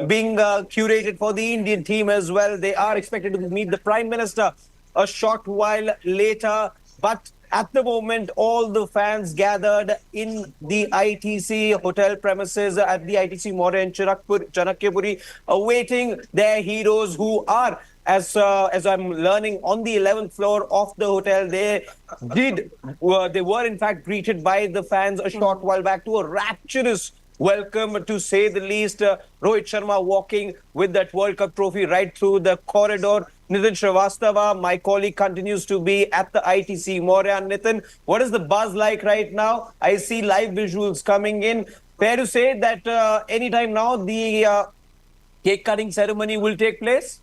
being curated for the Indian team as well. They are expected to meet the Prime Minister a short while later. But at the moment, all the fans gathered in the ITC hotel premises at the ITC Maurya in Chanakyapuri, awaiting their heroes who are, as I'm learning, on the 11th floor of the hotel. They were in fact greeted by the fans a short while back to a rapturous welcome, to say the least. Rohit Sharma walking with that World Cup trophy right through the corridor. Nitin Srivastava, my colleague, continues to be at the ITC Maurya. Nitin, what is the buzz like right now? I see live visuals coming in. Fair to say that anytime now the cake cutting ceremony will take place?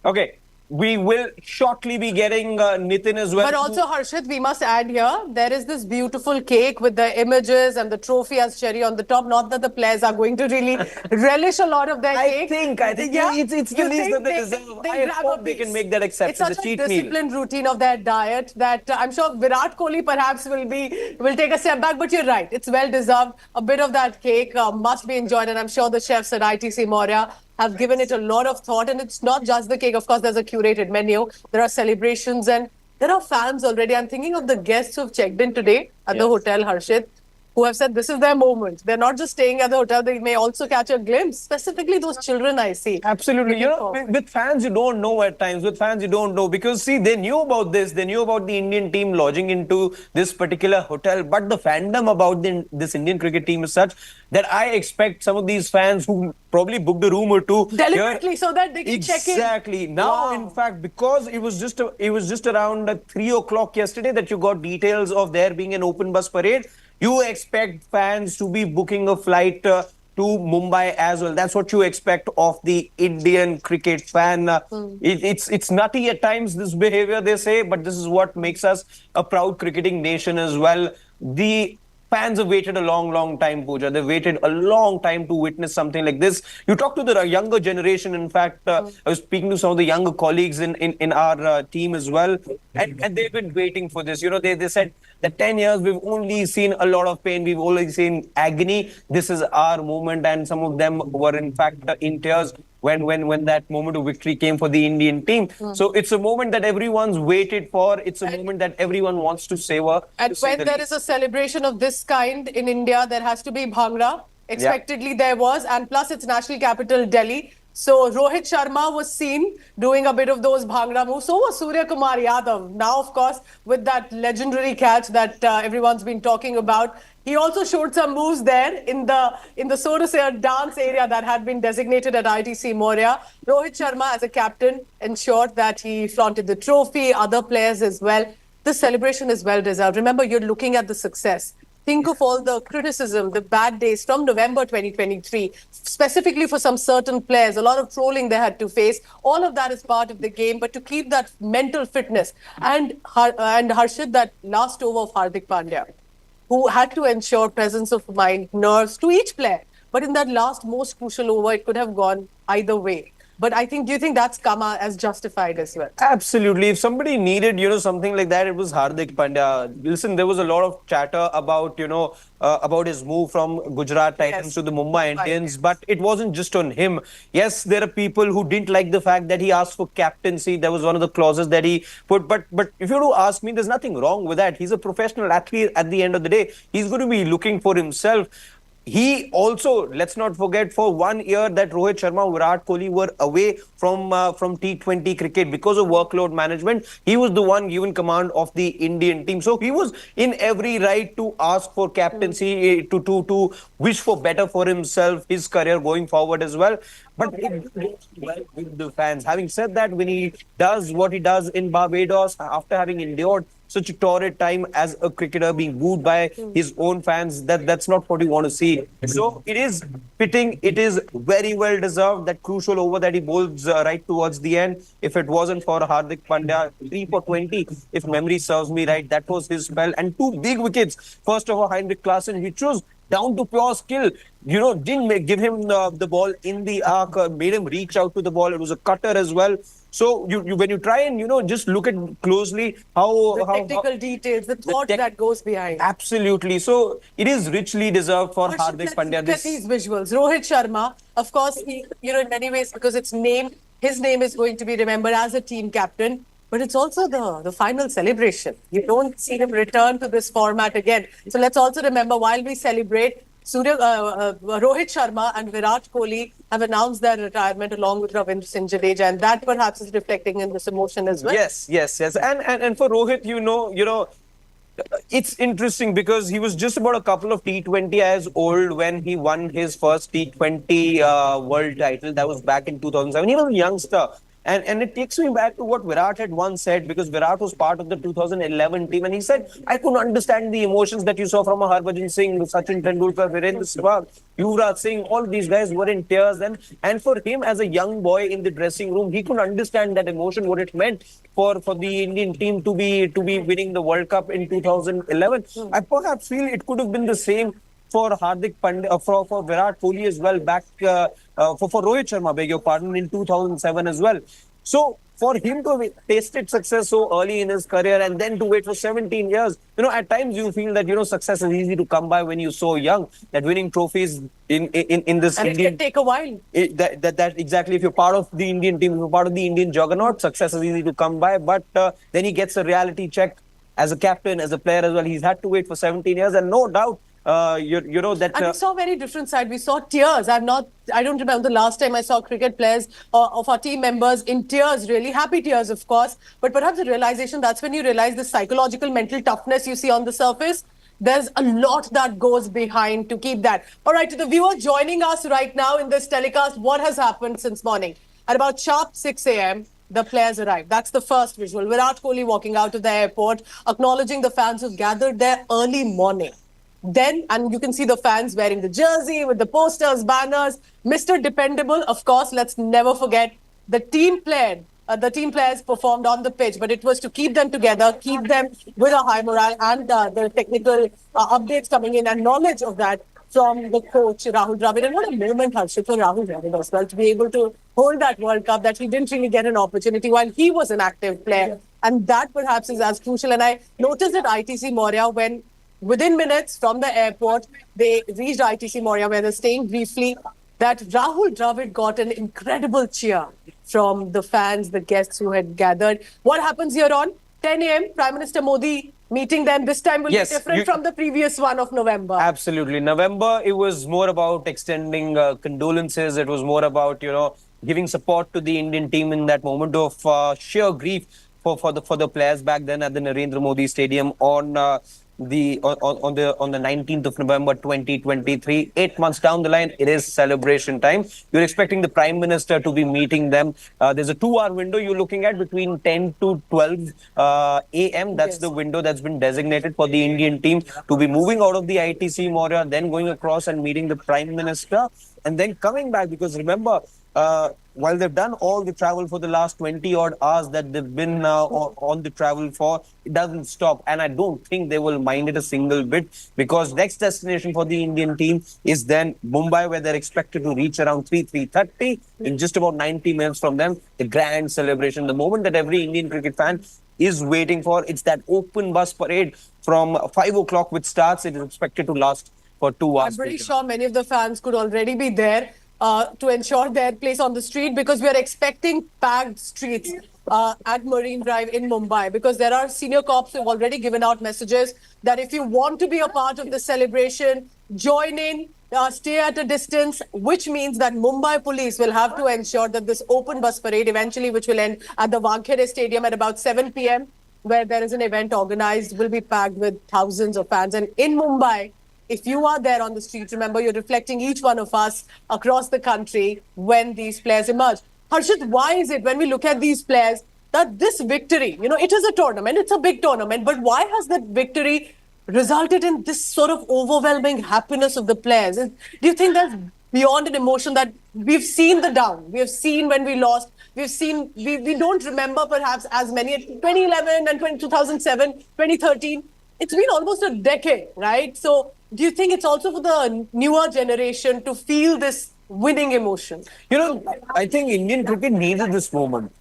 Okay. We will shortly be getting Nitin as well. But also, Harshit, we must add here, there is this beautiful cake with the images and the trophy as cherry on the top. Not that the players are going to really relish a lot of their cake. I think yeah, it's the least that they deserve. I hope they can make that exception. It's such a disciplined routine of their diet that I'm sure Virat Kohli perhaps will take a step back. But you're right, it's well deserved. A bit of that cake must be enjoyed, and I'm sure the chefs at ITC Maurya have given it a lot of thought. And it's not just the cake. Of course, there's a curated menu. There are celebrations and there are fans already. I'm thinking of the guests who've checked in today at the hotel, Harshit, who have said this is their moment. They're not just staying at the hotel. They may also catch a glimpse, specifically those children I see. Absolutely. You know, with fans, you don't know at times. With fans, you don't know. Because, see, they knew about this. They knew about the Indian team lodging into this particular hotel. But the fandom about this Indian cricket team is such that I expect some of these fans who probably booked a room or two deliberately here, so that they can check in. Exactly. Now, in fact, because it was just around 3 o'clock yesterday that you got details of there being an open bus parade. You expect fans to be booking a flight to Mumbai as well. That's what you expect of the Indian cricket fan. It's nutty at times, this behavior, they say, but this is what makes us a proud cricketing nation as well. The fans have waited a long time, Pooja. They've waited a long time to witness something like this. You talk to the younger generation. In fact, I was speaking to some of the younger colleagues in our team as well. And they've been waiting for this. You know, they said that 10 years, we've only seen a lot of pain. We've only seen agony. This is our moment. And some of them were, in fact, in tears when that moment of victory came for the Indian team. So it's a moment that everyone's waited for. It's a moment that everyone wants to savor. And when there is a celebration of this kind in India, there has to be Bhangra. Expectedly, there was. And plus, it's national capital, Delhi. So Rohit Sharma was seen doing a bit of those Bhangra moves. So was Surya Kumar Yadav. Now, of course, with that legendary catch that everyone's been talking about, he also showed some moves there in the so to say a dance area that had been designated at ITC Maurya. Rohit Sharma, as a captain, ensured that he flaunted the trophy. Other players as well. This celebration is well deserved. Remember, you're looking at the success. Think of all the criticism, the bad days from November 2023, specifically for some certain players, a lot of trolling they had to face. All of that is part of the game, but to keep that mental fitness and Harshit, that last over of Hardik Pandya, who had to ensure presence of mind, nerves to each player. But in that last most crucial over, it could have gone either way. But do you think that's come as justified as well? Absolutely. If somebody needed, something like that, it was Hardik Pandya. Listen, there was a lot of chatter about, about his move from Gujarat Titans to the Mumbai Indians, but it wasn't just on him. Yes, there are people who didn't like the fact that he asked for captaincy. That was one of the clauses that he put. But if you were to ask me, there's nothing wrong with that. He's a professional athlete at the end of the day. He's going to be looking for himself. He also, let's not forget, for 1 year that Rohit Sharma and Virat Kohli were away from T20 cricket because of workload management. He was the one given command of the Indian team. So he was in every right to ask for captaincy, to wish for better for himself, his career going forward as well. But it goes well with the fans. Having said that, when he does what he does in Barbados, after having endured such a torrid time as a cricketer, being booed by his own fans, that's not what you want to see. So it is fitting, it is very well deserved, that crucial over that he bowls right towards the end. If it wasn't for Hardik Pandya, 3 for 20, if memory serves me right, that was his spell. And 2 big wickets. First of all, Heinrich Klaasen, which was down to pure skill, didn't give him the ball in the arc, made him reach out to the ball. It was a cutter as well. So when you try and just look at closely how The how technical details, the thought tech- that goes behind. absolutely. So it is richly deserved for Harshit, Hardik let's Pandya. look at these visuals. Rohit Sharma, of course, in many ways, because his name is going to be remembered as a team captain. But it's also the final celebration. You don't see him return to this format again. So let's also remember, while we celebrate, Rohit Sharma and Virat Kohli have announced their retirement along with Ravindra Singh Jadeja, and that perhaps is reflecting in this emotion as well. Yes, yes, yes. And for Rohit, it's interesting because he was just about a couple of T20 years old when he won his first T20 world title. That was back in 2007. He was a youngster. And it takes me back to what Virat had once said, because Virat was part of the 2011 team, and he said, I couldn't understand the emotions that you saw from a Harbhajan Singh, Sachin Tendulkar, Virendra Sehwag, Yuvraj Singh. All these guys were in tears. And for him as a young boy in the dressing room, he couldn't understand that emotion, what it meant for the Indian team to be winning the World Cup in 2011. I perhaps feel it could have been the same for Hardik Pandya, for Virat Kohli as well, back for Rohit Sharma, beg your pardon, in 2007 as well. So for him to have tasted success so early in his career and then to wait for 17 years, at times you feel that success is easy to come by when you're so young. That winning trophies in this And Indian it can take a while. That exactly. If you're part of the Indian team, if you're part of the Indian juggernaut, success is easy to come by. But then he gets a reality check as a captain, as a player as well. He's had to wait for 17 years, and no doubt, that. And we saw a very different side. We saw tears. I don't remember the last time I saw cricket players of our team members in tears, really happy tears, of course. But perhaps the realization, that's when you realize the psychological, mental toughness you see on the surface. There's a lot that goes behind to keep that. All right, to the viewer joining us right now in this telecast, what has happened since morning? At about sharp 6 a.m., the players arrived. That's the first visual. Virat Kohli walking out of the airport, acknowledging the fans who gathered there early morning. Then, and you can see the fans wearing the jersey with the posters, banners. Mr. Dependable, of course, let's never forget, the team played. The team players performed on the pitch, but it was to keep them together, keep them with a high morale, and the technical updates coming in and knowledge of that from the coach, Rahul Dravid. And what a moment, Harshit, for Rahul Dravid as well, to be able to hold that World Cup that he didn't really get an opportunity while he was an active player. And that perhaps is as crucial. And I noticed at ITC Moria when within minutes from the airport, they reached ITC Moria where they're staying briefly, that Rahul Dravid got an incredible cheer from the fans, the guests who had gathered. What happens here on 10 a.m., Prime Minister Modi meeting them this time will be different from the previous one of November. Absolutely. November, it was more about extending condolences. It was more about, giving support to the Indian team in that moment of sheer grief for the players back then at the Narendra Modi Stadium on the 19th of November 2023. 8 months down the line, it is celebration time. You're expecting the Prime Minister to be meeting them. There's a 2-hour window you're looking at between 10 to 12 a.m. That's the window that's been designated for the Indian team to be moving out of the ITC Moria, then going across and meeting the Prime Minister, and then coming back. Because remember, while they've done all the travel for the last 20 odd hours that they've been on the travel for, it doesn't stop. And I don't think they will mind it a single bit, because next destination for the Indian team is then Mumbai, where they're expected to reach around 3:30 in just about 90 minutes from them. The grand celebration, the moment that every Indian cricket fan is waiting for. It's that open bus parade from 5 o'clock, which starts. It is expected to last for 2 hours. I'm pretty sure many of the fans could already be there to ensure their place on the street, because we are expecting packed streets at Marine Drive in Mumbai, because there are senior cops who have already given out messages that if you want to be a part of the celebration, join in, stay at a distance, which means that Mumbai police will have to ensure that this open bus parade eventually, which will end at the Wankhede Stadium at about 7 p.m., where there is an event organized, will be packed with thousands of fans. And in Mumbai, if you are there on the street, remember, you're reflecting each one of us across the country when these players emerge. Harshit, why is it when we look at these players that this victory, it is a tournament, it's a big tournament, but why has that victory resulted in this sort of overwhelming happiness of the players? Do you think that's beyond an emotion that we've seen the down? We have seen when we lost. We've seen, we don't remember perhaps as many 2011 and 2007, 2013. It's been almost a decade, right? So do you think it's also for the newer generation to feel this winning emotion? I think Indian cricket needed this moment.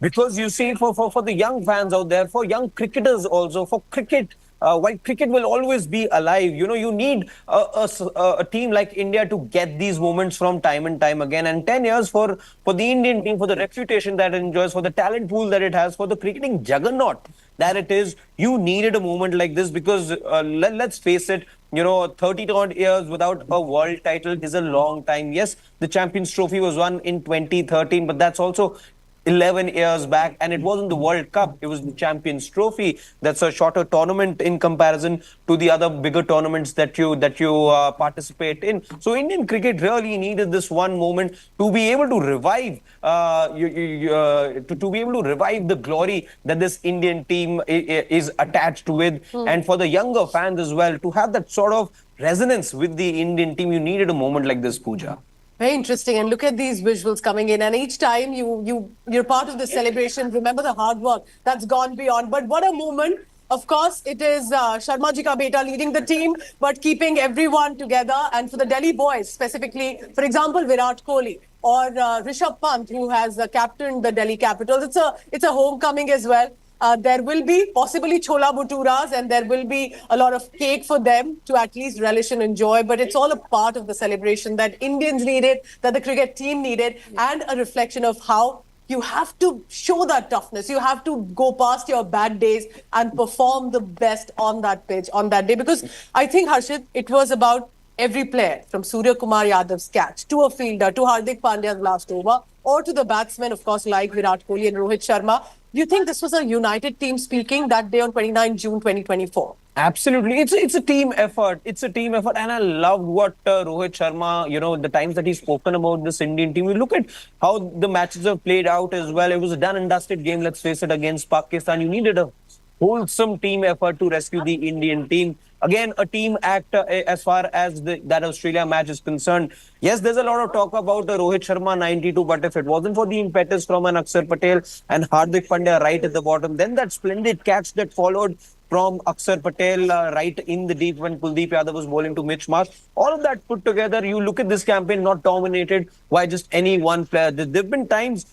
Because you see, for the young fans out there, for young cricketers also, for cricket, while cricket will always be alive, you need a team like India to get these moments from time and time again. And 10 years for the Indian team, for the reputation that it enjoys, for the talent pool that it has, for the cricketing juggernaut that it is, you needed a moment like this because let's face it, 30 odd years without a world title is a long time. Yes, the Champions Trophy was won in 2013, but that's also 11 years back, and it wasn't the World Cup, it was the Champions Trophy. That's a shorter tournament in comparison to the other bigger tournaments that you participate in. So Indian cricket really needed this one moment to be able to revive to be able to revive the glory that this Indian team is attached with, and for the younger fans as well to have that sort of resonance with the Indian team. You needed a moment like this, Pooja. Very interesting. And look at these visuals coming in. And each time you're part of the celebration, remember the hard work that's gone beyond. But what a moment. Of course, it is Sharma ji ka beta leading the team, but keeping everyone together. And for the Delhi boys, specifically, for example, Virat Kohli or Rishabh Pant, who has captained the Delhi Capitals. It's a homecoming as well. There will be possibly chola bhuturas and there will be a lot of cake for them to at least relish and enjoy. But it's all a part of the celebration that Indians needed, that the cricket team needed, and a reflection of how you have to show that toughness. You have to go past your bad days and perform the best on that pitch on that day. Because I think, Harshit, it was about every player from Surya Kumar Yadav's catch to a fielder to Hardik Pandya's last over or to the batsmen, of course, like Virat Kohli and Rohit Sharma. Do you think this was a united team speaking that day on 29 June 2024? Absolutely. It's a team effort. It's a team effort. And I loved what Rohit Sharma, the times that he's spoken about this Indian team. You look at how the matches have played out as well. It was a done and dusted game, let's face it, against Pakistan. You needed a wholesome team effort to rescue the Indian team. Again, a team act as far as that Australia match is concerned. Yes, there's a lot of talk about the Rohit Sharma 92, but if it wasn't for the impetus from an Akshar Patel and Hardik Pandya right at the bottom, then that splendid catch that followed from Akshar Patel right in the deep when Kuldeep Yadav was bowling to Mitch Marsh. All of that put together, you look at this campaign not dominated by just any one player. There have been times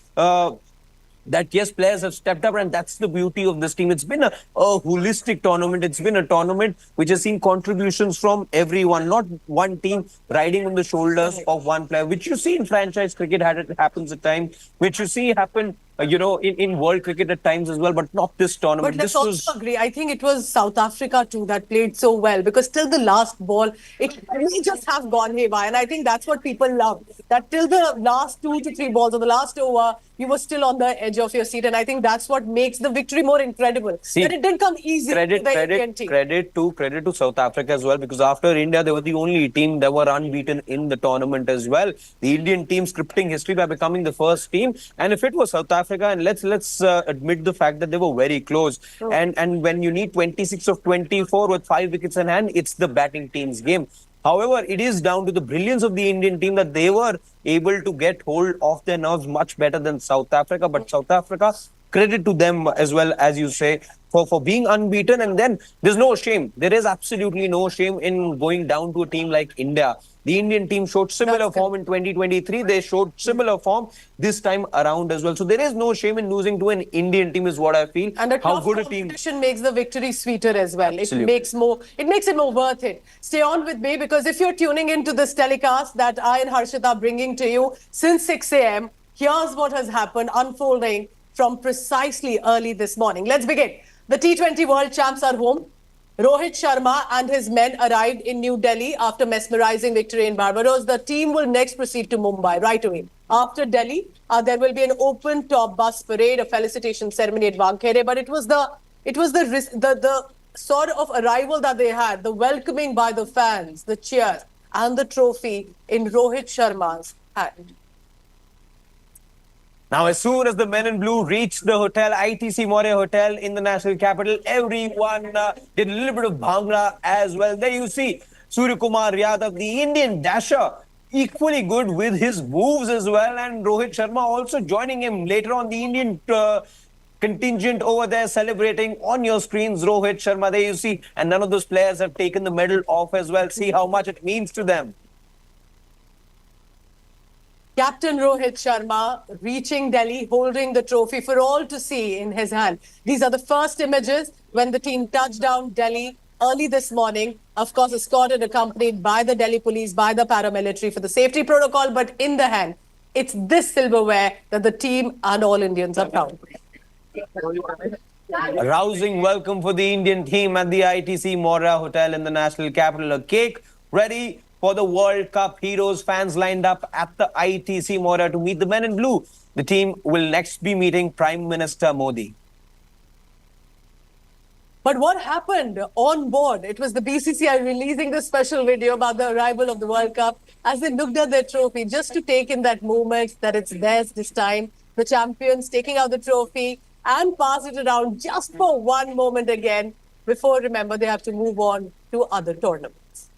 that yes, players have stepped up, and that's the beauty of this team. It's been a holistic tournament. It's been a tournament which has seen contributions from everyone, not one team riding on the shoulders of one player, which you see in franchise cricket it happens at times, which you see happen in world cricket at times as well, but not this tournament. But let's also agree, I think it was South Africa too that played so well because till the last ball, it may just have gone haywire. And I think that's what people love. That till the last 2 to 3 balls or the last over, you were still on the edge of your seat. And I think that's what makes the victory more incredible. See, that it didn't come easy to the Indian team. Credit to South Africa as well, because after India, they were the only team that were unbeaten in the tournament as well. The Indian team scripting history by becoming the first team. And if it was South Africa, and let's admit the fact that they were very close. True. And when you need 26 of 24 with 5 wickets in hand, it's the batting team's game. However, it is down to the brilliance of the Indian team that they were able to get hold of their nerves much better than South Africa. But South Africa, credit to them as well, as you say, for being unbeaten. And then there's no shame. There is absolutely no shame in going down to a team like India. The Indian team showed similar form in 2023. They showed similar form this time around as well. So there is no shame in losing to an Indian team is what I feel. And a tough competition makes the victory sweeter as well. Absolutely. It makes it more worth it. Stay on with me because if you're tuning into this telecast that I and Harshit are bringing to you since 6 a.m., here's what has happened unfolding from precisely early this morning. Let's begin. The T20 World Champs are home. Rohit Sharma and his men arrived in New Delhi after mesmerizing victory in Barbados. The team will next proceed to Mumbai right away. After Delhi, there will be an open top bus parade, a felicitation ceremony at Wankhede. But it was the sort of arrival that they had, the welcoming by the fans, the cheers, and the trophy in Rohit Sharma's hand. Now, as soon as the men in blue reached the hotel, ITC Maurya Hotel in the national capital, everyone did a little bit of Bhangra as well. There you see Surya Kumar Yadav, the Indian dasher, equally good with his moves as well. And Rohit Sharma also joining him later on. The Indian contingent over there celebrating on your screens. Rohit Sharma, there you see. And none of those players have taken the medal off as well. See how much it means to them. Captain Rohit Sharma reaching Delhi, holding the trophy for all to see in his hand. These are the first images when the team touched down Delhi early this morning. Of course, escorted, accompanied by the Delhi police, by the paramilitary for the safety protocol. But in the hand, it's this silverware that the team and all Indians are proud of. A rousing welcome for the Indian team at the ITC Maurya Hotel in the national capital. A cake ready for the World Cup. Heroes fans lined up at the ITC Maurya to meet the men in blue. The team will next be meeting Prime Minister Modi. But what happened on board? It was the BCCI releasing the special video about the arrival of the World Cup as they looked at their trophy, just to take in that moment that it's theirs this time. The champions taking out the trophy and pass it around just for one moment again before, remember, they have to move on to other tournaments.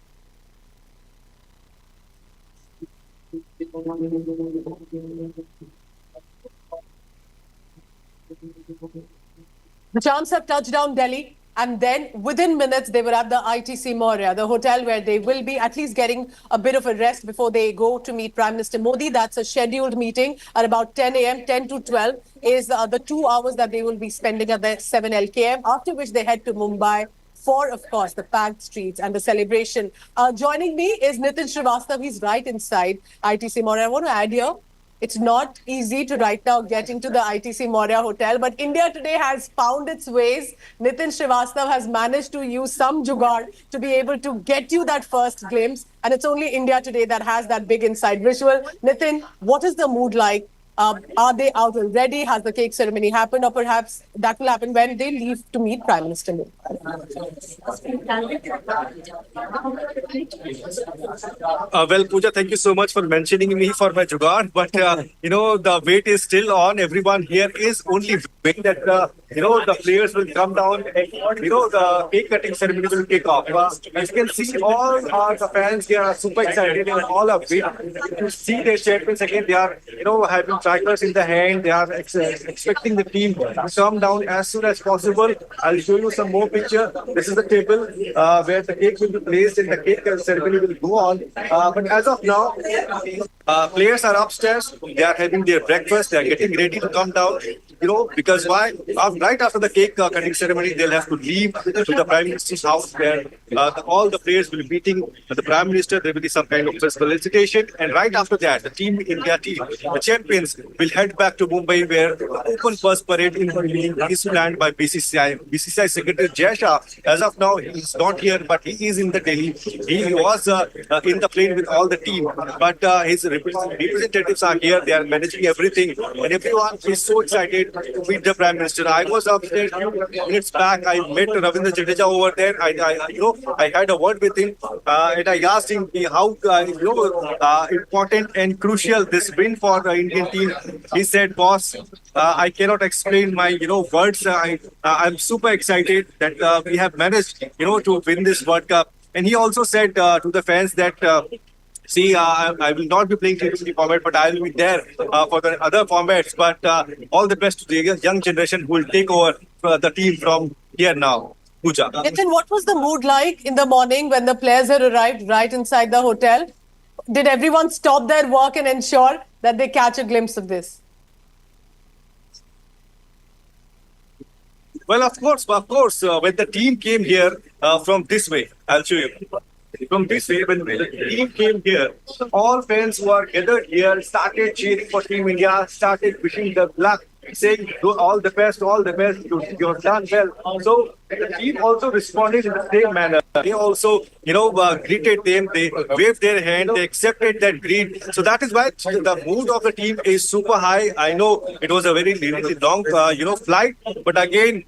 The champs have touched down Delhi, and then within minutes they were at the ITC Maurya, the hotel where they will be at least getting a bit of a rest before they go to meet Prime Minister Modi. That's a scheduled meeting at about 10 a.m. 10 to 12 is the 2 hours that they will be spending at the 7 LKM, after which they head to Mumbai for, of course, the packed streets and the celebration. Joining me is Nitin Srivastav. He's right inside ITC Maurya. I want to add here, it's not easy to right now get into the ITC Maurya Hotel, but India today has found its ways. Nitin Srivastav has managed to use some jugaad to be able to get you that first glimpse. And it's only India today that has that big inside visual. Nitin, what is the mood like? Are they out already? Has the cake ceremony happened? Or perhaps that will happen when they leave to meet Prime Minister Modi? Well, Pooja, thank you so much for mentioning me for my jugaad. But, the wait is still on. Everyone here is only waiting that, the players will come down and, the cake cutting ceremony will kick off. As you can see, all the fans here are super excited and all are waiting to see their champions again. They are, having trackers in the hand. They are expecting the team to come down as soon as possible. I'll show you some more picture. This is the table where the cake will be placed and the cake ceremony will go on. But as of now, players are upstairs. They are having their breakfast. They are getting ready to come down. Because why? Right after the cake cutting ceremony, they'll have to leave to the Prime Minister's house where all the players will be meeting the Prime Minister. There will be some kind of felicitation. And right after that, the team, India team, the champions, will head back to Mumbai where open first parade in the evening is planned by BCCI. BCCI Secretary Jai Shah, as of now, he's not here, but he is in the Delhi. He was in the plane with all the team, but his representatives are here. They are managing everything. And everyone is so excited to meet the Prime Minister. I was upstairs a few minutes back. I met Ravindra Jadeja over there. I had a word with him and I asked him how important and crucial this win for the Indian team. He said, "Boss, I cannot explain my words. I'm super excited that we have managed to win this World Cup." And he also said to the fans that. See, I will not be playing T20 format, but I will be there for the other formats. But all the best to the young generation who will take over the team from here now. Pooja. Nitin, what was the mood like in the morning when the players had arrived right inside the hotel? Did everyone stop their work and ensure that they catch a glimpse of this? Well, of course. When the team came here from this way, I'll show you. From this way, when the team came here, all fans who are gathered here started cheering for Team India, started wishing them luck, saying all the best, you have done well. So the team also responded in the same manner. They also, greeted them, they waved their hand, they accepted that greet. So that is why the mood of the team is super high. I know it was a very long, flight, but again,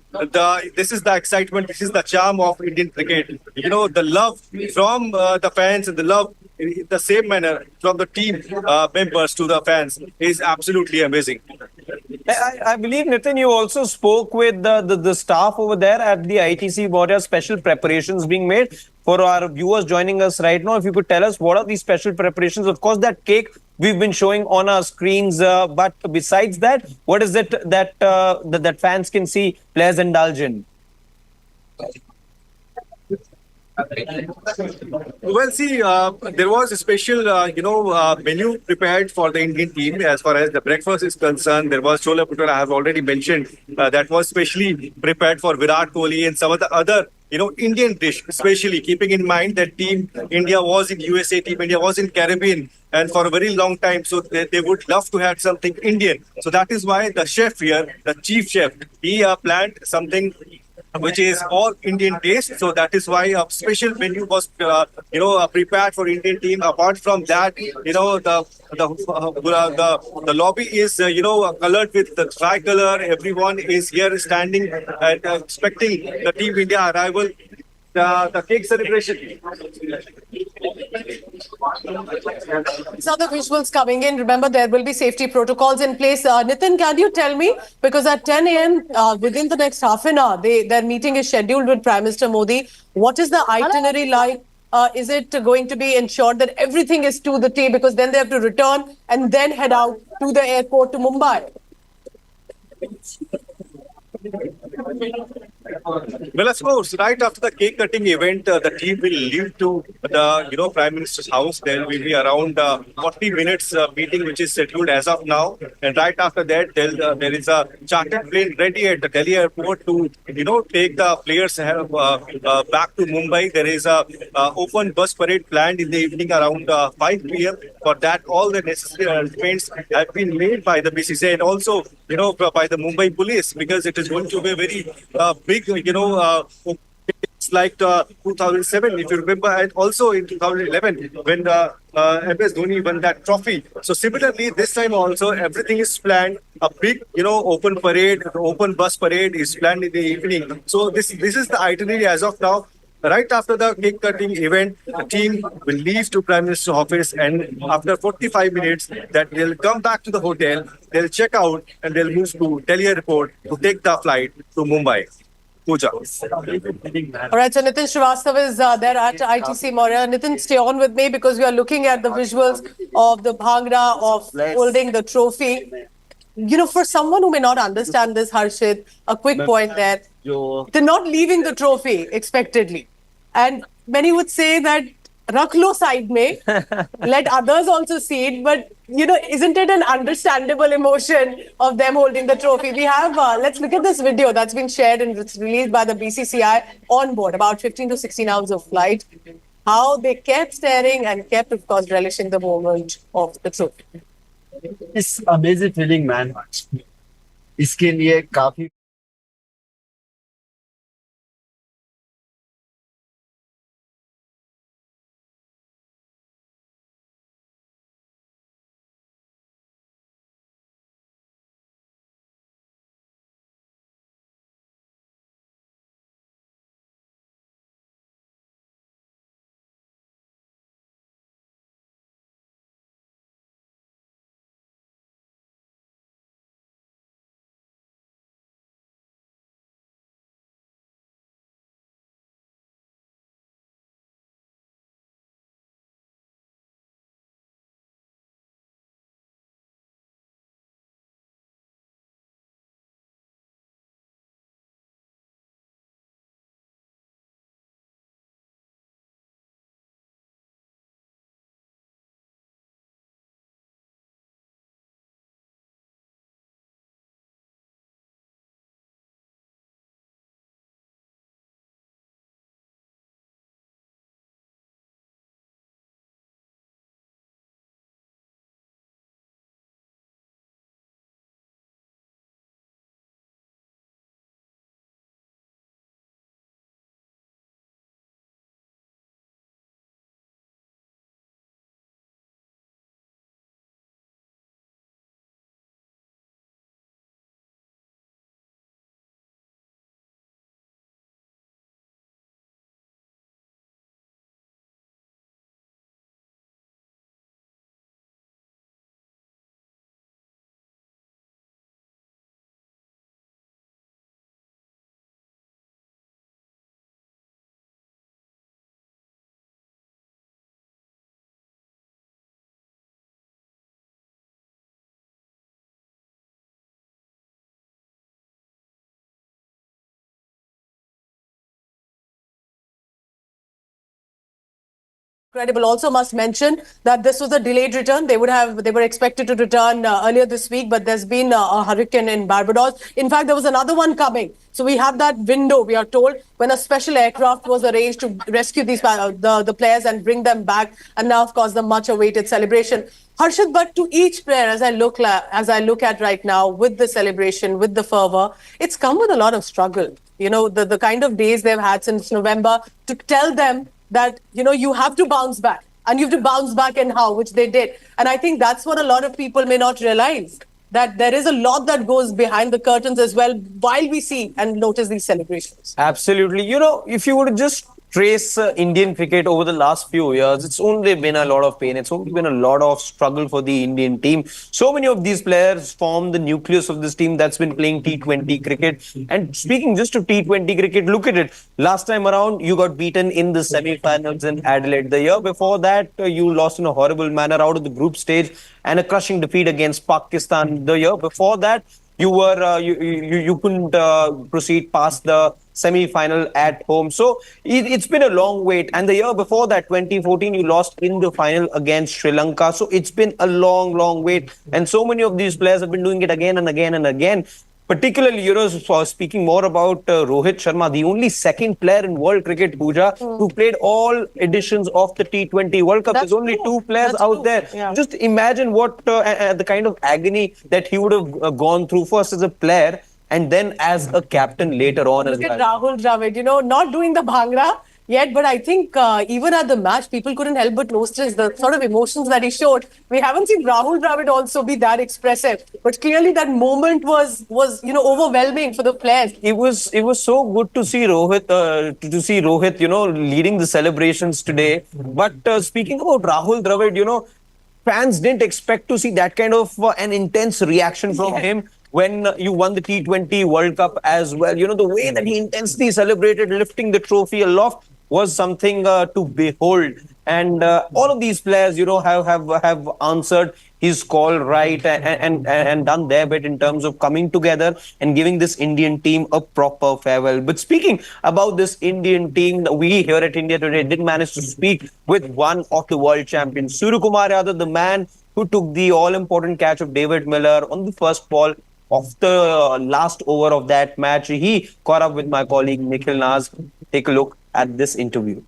this is the excitement, this is the charm of Indian cricket. The love from the fans and the love in the same manner from the team members to the fans is absolutely amazing. I believe, Nitin, you also spoke with the staff over there at the ITC Maurya. Special preparations being made for our viewers joining us right now. If you could tell us what are these special preparations? Of course, that cake we've been showing on our screens, but besides that, what is it that fans can see players indulge in? Well, see, there was a special, menu prepared for the Indian team as far as the breakfast is concerned. There was chola bhatura, I have already mentioned, that was specially prepared for Virat Kohli and some of the other, Indian dish, especially keeping in mind that Team India was in USA, Team India was in Caribbean, and for a very long time, so they would love to have something Indian. So that is why the chef here, the chief chef, he planned something which is all Indian taste. So that is why a special menu was, prepared for Indian team. Apart from that, the lobby is, colored with the tricolor. Everyone is here standing and expecting the Team India arrival. The cake celebration. These are the visuals coming in. Remember, there will be safety protocols in place. Nitin, can you tell me? Because at 10 a.m., within the next half an hour, their meeting is scheduled with Prime Minister Modi. What is the itinerary like? Is it going to be ensured that everything is to the T? Because then they have to return and then head out to the airport to Mumbai. Well, of course, right after the cake cutting event, the team will leave to the Prime Minister's house. There will be around 40 minutes meeting, which is scheduled as of now. And right after that, there is a chartered plane ready at the Delhi airport to take the players back to Mumbai. There is a open bus parade planned in the evening around 5 p.m. For that, all the necessary arrangements have been made by the BCCI and also by the Mumbai police, because it is going to be a very big, it's like 2007, if you remember, and also in 2011 when MS Dhoni won that trophy. So similarly, this time also everything is planned. A big, open parade, open bus parade is planned in the evening. So this is the itinerary as of now. Right after the cake cutting event, the team will leave to Prime Minister's office, and after 45 minutes, that they'll come back to the hotel, they'll check out, and they'll move to Delhi airport to take the flight to Mumbai. Pooja. All right, so Nitin Srivastava is there at ITC Maurya. Nitin, stay on with me because we are looking at the visuals of the Bhangra, of holding the trophy. For someone who may not understand this, Harshit, a quick point there. They're not leaving the trophy expectedly. And many would say that rakh lo side mein, let others also see it. But, isn't it an understandable emotion of them holding the trophy? We have, let's look at this video that's been shared and it's released by the BCCI on board, about 15 to 16 hours of flight. How they kept staring and kept, of course, relishing the moment of the trophy. It's amazing feeling, man. इसके लिए काफी Incredible. Also must mention that this was a delayed return. They were expected to return earlier this week, but there's been a hurricane in Barbados. In fact, there was another one coming. So we have that window, we are told, when a special aircraft was arranged to rescue these the players and bring them back. And now, of course, the much-awaited celebration. Harshad, but to each player, as I look at right now, with the celebration, with the fervor, it's come with a lot of struggle. You know, the kind of days they've had since November, to tell them that, you know, you have to bounce back, and you have to bounce back, and how, which they did. And I think that's what a lot of people may not realize, that there is a lot that goes behind the curtains as well, while we see and notice these celebrations. Absolutely. You know, if you would just trace Indian cricket over the last few years, it's only been a lot of pain. It's only been a lot of struggle for the Indian team. So many of these players form the nucleus of this team that's been playing T20 cricket. And speaking just of T20 cricket, look at it. Last time around, you got beaten in the semi-finals in Adelaide. The year before that, you lost in a horrible manner out of the group stage and a crushing defeat against Pakistan. The year before that, you couldn't proceed past the semi-final at home. So it's been a long wait. And the year before that, 2014, you lost in the final against Sri Lanka. So it's been a long wait. And so many of these players have been doing it again and again and again. Particularly, you know, speaking more about Rohit Sharma, the only second player in world cricket, Pooja, who played all editions of the T20 World Cup. There's only two players out there. Yeah. Just imagine what the kind of agony that he would have gone through, first as a player and then as a captain later on as Look well. at Rahul Dravid, you know, not doing the Bhangra yet, but I think even at the match, people couldn't help but notice the sort of emotions that he showed. We haven't seen Rahul Dravid also be that expressive, but clearly that moment was you know, overwhelming for the players. It was so good to see Rohit, you know, leading the celebrations today. But speaking about Rahul Dravid, you know, fans didn't expect to see that kind of an intense reaction from him when you won the T20 World Cup as well. You know, the way that he intensely celebrated, lifting the trophy aloft, was something to behold. And all of these players, you know, have answered his call right and done their bit in terms of coming together and giving this Indian team a proper farewell. But speaking about this Indian team, we here at India Today did manage to speak with one of the world champions, Suryakumar Yadav, the man who took the all-important catch of David Miller on the first ball of the last over of that match. He caught up with my colleague Nikhil Naz. Take a look at this interview.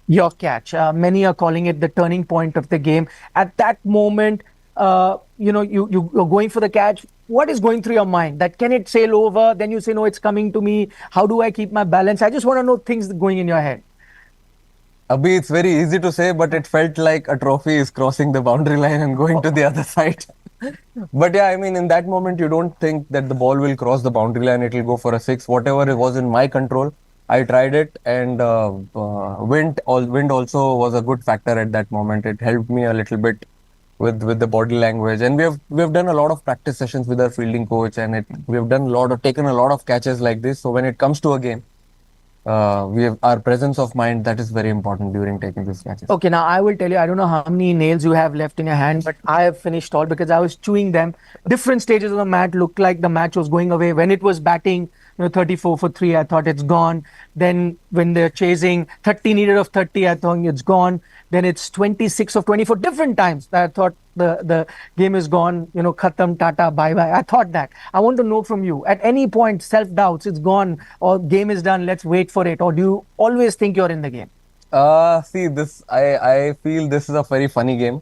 Your catch. Many are calling it the turning point of the game. At that moment, you know, you're going for the catch. What is going through your mind? That can it sail over? Then you say, no, it's coming to me. How do I keep my balance? I just want to know things going in your head. Abhi, it's very easy to say, but it felt like a trophy is crossing the boundary line and going to the other side. But yeah, I mean, in that moment, you don't think that the ball will cross the boundary line. It will go for a six. Whatever it was in my control, I tried it, and wind also was a good factor at that moment. It helped me a little bit with the body language, and we have done a lot of practice sessions with our fielding coach, and we have taken a lot of catches like this. So when it comes to a game, we have our presence of mind, that is very important during taking these catches. Okay, now I will tell you, I don't know how many nails you have left in your hand, but I have finished all because I was chewing them. Different stages of the match looked like the match was going away. When it was batting, you know, 34 for 3, I thought it's gone. Then when they're chasing 30 needed of 30, I thought it's gone. Then it's 26 of 24 different times that I thought the game is gone, you know, khatam, tata, bye-bye. I thought that. I want to know from you, at any point, self-doubts, it's gone, or game is done, let's wait for it, or do you always think you're in the game? See, I feel this is a very funny game,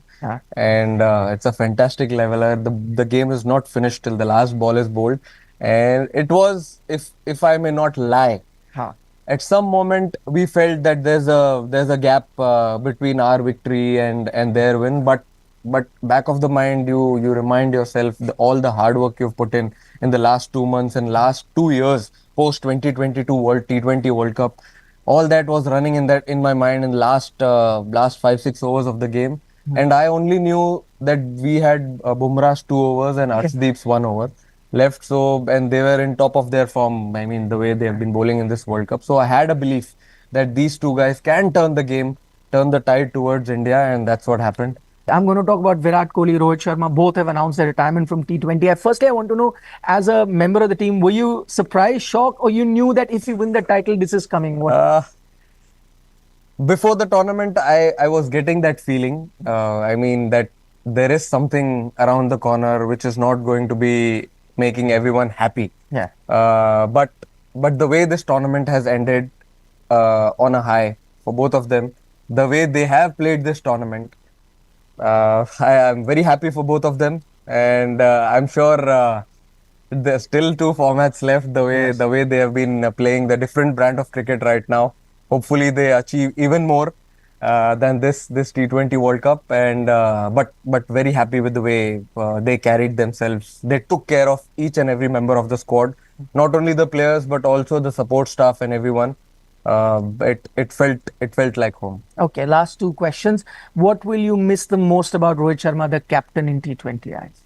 and it's a fantastic leveler. The game is not finished till the last ball is bowled, and it was, if I may not lie, at some moment we felt that there's a gap between our victory and their win, but back of the mind, you remind yourself all the hard work you've put in the last 2 months and last 2 years post 2022 T20 World Cup. All that was running in my mind in last 5-6 overs of the game, and I only knew that we had Bumrah's 2 overs and Arshdeep's 1 over left. So, and they were in top of their form. I mean, the way they have been bowling in this World Cup. So I had a belief that these two guys can turn the game, turn the tide towards India, and that's what happened. I'm going to talk about Virat Kohli, Rohit Sharma. Both have announced their retirement from T20. Firstly, I want to know, as a member of the team, were you surprised, shocked, or you knew that if you win the title, this is coming? before the tournament, I was getting that feeling. I mean, that there is something around the corner which is not going to be making everyone happy. Yeah. But the way this tournament has ended on a high for both of them, the way they have played this tournament, I am very happy for both of them, and I'm sure there's still two formats left. The way they have been playing the different brand of cricket right now. Hopefully, they achieve even more than this T20 World Cup. And but very happy with the way they carried themselves. They took care of each and every member of the squad, not only the players but also the support staff and everyone. It felt like home. Okay, last two questions. What will you miss the most about Rohit Sharma, the captain in T20 eyes?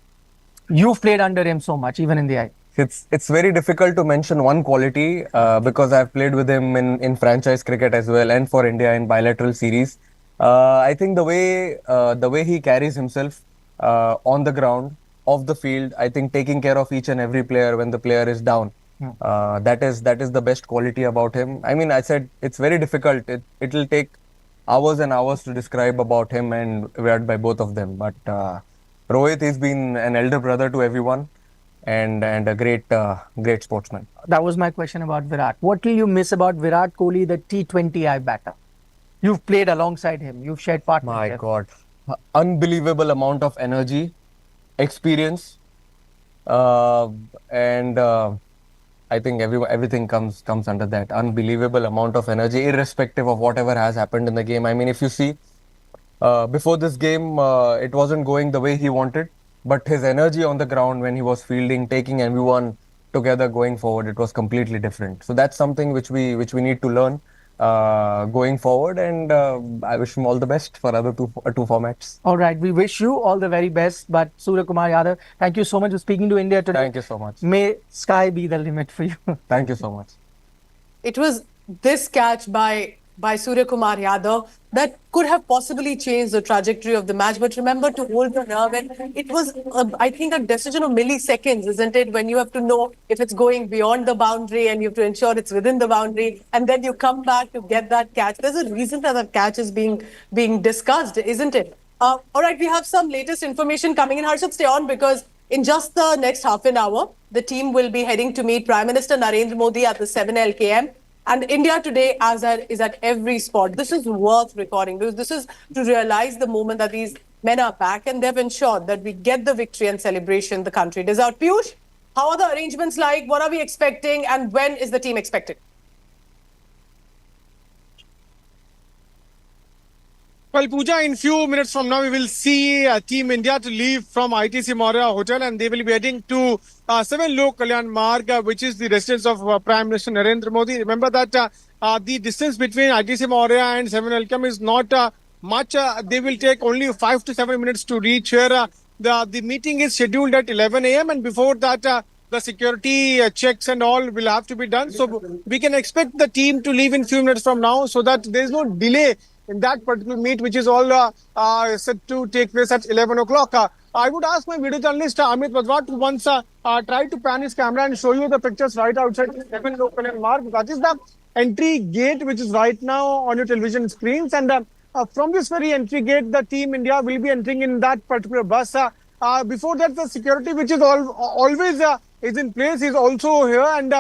You've played under him so much, even in the eye. It's very difficult to mention one quality because I've played with him in franchise cricket as well and for India in bilateral series. I think the way he carries himself on the ground, off the field, I think taking care of each and every player when the player is down. That is the best quality about him. I mean, I said it's very difficult. It'll take hours and hours to describe about him and Virat by both of them. But Rohit has been an elder brother to everyone and a great sportsman. That was my question about Virat. What will you miss about Virat Kohli, the T20I batter? You've played alongside him. You've shared partnership. My God, unbelievable amount of energy, experience, and I think everything comes under that. Unbelievable amount of energy, irrespective of whatever has happened in the game. I mean, if you see, before this game, it wasn't going the way he wanted, but his energy on the ground when he was fielding, taking everyone together going forward, it was completely different. So that's something which we need to learn going forward, and I wish him all the best for other two formats. All right, we wish you all the very best. But Surya Kumar Yadav, thank you so much for speaking to India today. Thank you so much. May sky be the limit for you. Thank you so much. It was this catch by Surya Kumar Yadav that could have possibly changed the trajectory of the match. But remember to hold the nerve. And it was, I think, a decision of milliseconds, isn't it? When you have to know if it's going beyond the boundary and you have to ensure it's within the boundary. And then you come back to get that catch. There's a reason that that catch is being discussed, isn't it? All right, we have some latest information coming in. Harshad, stay on because in just the next half an hour, the team will be heading to meet Prime Minister Narendra Modi at the 7 LKM. And India today is at every spot. This is worth recording because this is to realize the moment that these men are back and they've ensured that we get the victory and celebration the country deserves. Piyush, how are the arrangements like? What are we expecting? And when is the team expected? Well, Pooja, in few minutes from now, we will see Team India to leave from ITC Maurya Hotel and they will be heading to 7 Lok Kalyan Marg, which is the residence of Prime Minister Narendra Modi. Remember that the distance between ITC Maurya and 7 LKM is not much. They will take only 5 to 7 minutes to reach here. The meeting is scheduled at 11 a.m. and before that, the security checks and all will have to be done. So we can expect the team to leave in few minutes from now so that there is no delay in that particular meet, which is all set to take place at 11 o'clock. I would ask my video journalist, Amit Wadhwa, to once try to pan his camera and show you the pictures right outside 7 local mark. That is the entry gate, which is right now on your television screens. And from this very entry gate, the Team India will be entering in that particular bus. Before that, the security, which is always is in place, is also here. And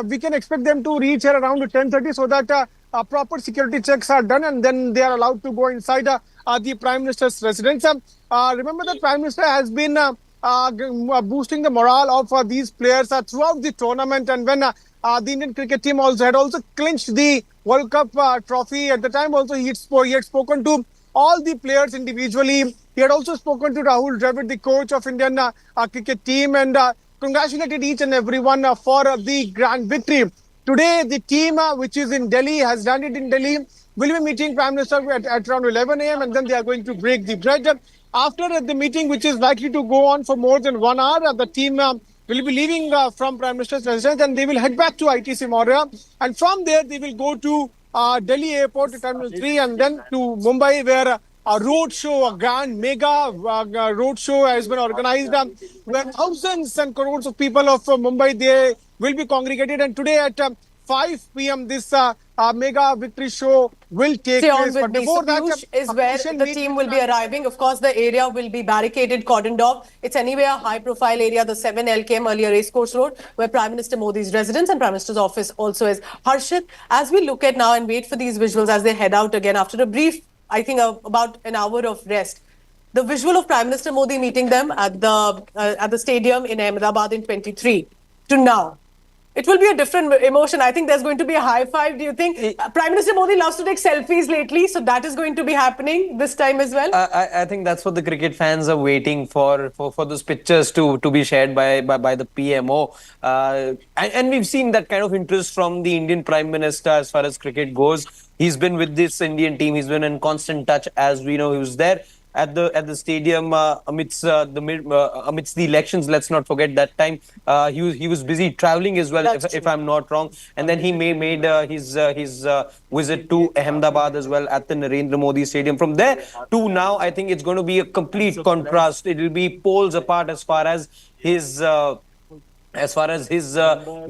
we can expect them to reach here around 10:30 so that proper security checks are done and then they are allowed to go inside the Prime Minister's residence. Remember that Prime Minister has been boosting the morale of these players throughout the tournament, and when the Indian cricket team had also clinched the World Cup trophy at the time, also he had spoken to all the players individually. He had also spoken to Rahul Dravid, the coach of Indian cricket team, and congratulated each and everyone for the grand victory. Today, the team which is in Delhi, has landed in Delhi, will be meeting Prime Minister at around 11 a.m. and then they are going to break the bread. After the meeting, which is likely to go on for more than 1 hour, the team will be leaving from Prime Minister's residence and they will head back to ITC Maurya. And from there, they will go to Delhi Airport, Terminal 3, and then to Mumbai, where a road show, a grand mega road show has been organized, where thousands and crores of people of Mumbai, they will be congregated. And today at 5 p.m. this mega victory show will take Stay on place. with But me. before So that, Piyush is where official the meet- team will be arriving. Of course, the area will be barricaded, cordoned off. It's anyway a high-profile area, the 7 LKM earlier Racecourse Road, where Prime Minister Modi's residence and Prime Minister's office also is. Harshit, as we look at now and wait for these visuals as they head out again after a brief, I think, about an hour of rest. The visual of Prime Minister Modi meeting them at the stadium in Ahmedabad in 23 to now. It will be a different emotion. I think there's going to be a high five. Do you think Prime Minister Modi loves to take selfies lately, so that is going to be happening this time as well? I think that's what the cricket fans are waiting for those pictures to be shared by the PMO. And we've seen that kind of interest from the Indian Prime Minister as far as cricket goes. He's been with this Indian team. He's been in constant touch, as we know. He was there at the stadium amidst the elections. Let's not forget that time he was busy traveling as well, if I'm not wrong. And then he made his visit to Ahmedabad as well at the Narendra Modi Stadium. From there to now, I think it's going to be a complete contrast. It will be poles apart as far as his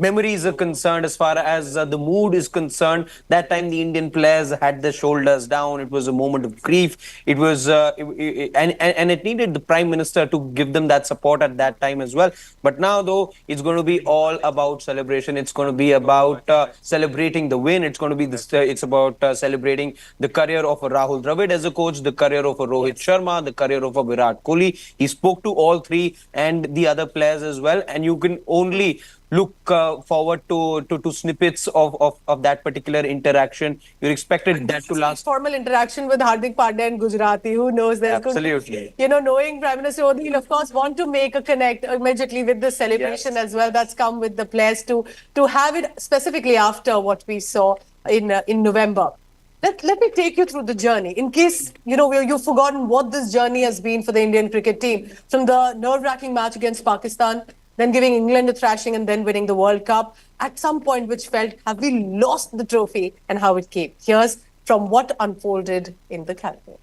memories are concerned, as far as the mood is concerned. That time the Indian players had their shoulders down. It was a moment of grief. It was and it needed the Prime Minister to give them that support at that time as well. But now, though, it's going to be all about celebration. It's going to be about celebrating the win. It's going to be it's about celebrating the career of a Rahul Dravid as a coach, the career of a Rohit Sharma, the career of a Virat Kohli. He spoke to all three and the other players as well, and you can only look forward to snippets of that particular interaction. You're expected that to last. Formal interaction with Hardik Pandya in Gujarati. Who knows? There's Absolutely. Knowing Prime Minister Modi, he'll of course want to make a connect immediately with the celebration as well. That's come with the players to have it specifically after what we saw in November. Let me take you through the journey. In case, you've forgotten what this journey has been for the Indian cricket team. From the nerve-wracking match against Pakistan, then giving England a thrashing and then winning the World Cup. At some point which felt, have we lost the trophy, and how it came? Here's from what unfolded in the calendar.